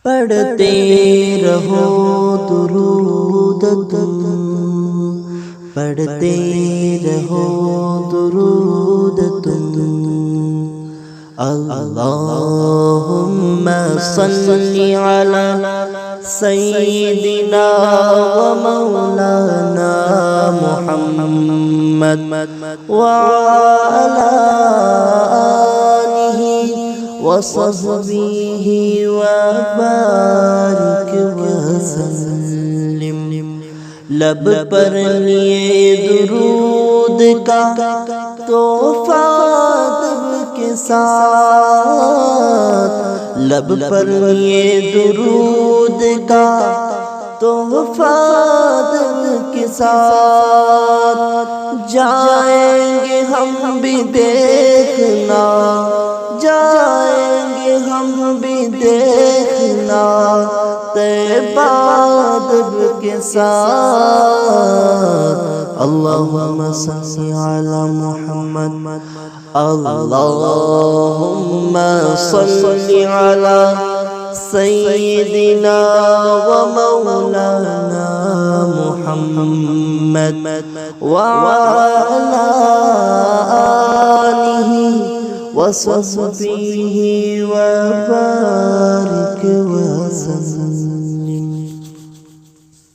پڑھتے رہو درود تم، پڑھتے رہو درود تم۔ اللہم صلی علی سیدنا و مولانا محمد وعلی آلہ وصحبہ وبارک وسلم۔ لب پر لیے درود کا تحفہ ادب کے ساتھ، لب پر لیے درود کا تحفہ ادب کے ساتھ، جائیں گے ہم بھی دیکھنا، جائیں گے ہم بھی دیکھنا طیبہ ادب کے ساتھ۔ اللہم صلی علی محمد، اللہم صلی علی سیدنا و مولانا محمد وعلی آلہ وصحبہ وبارک وسلم۔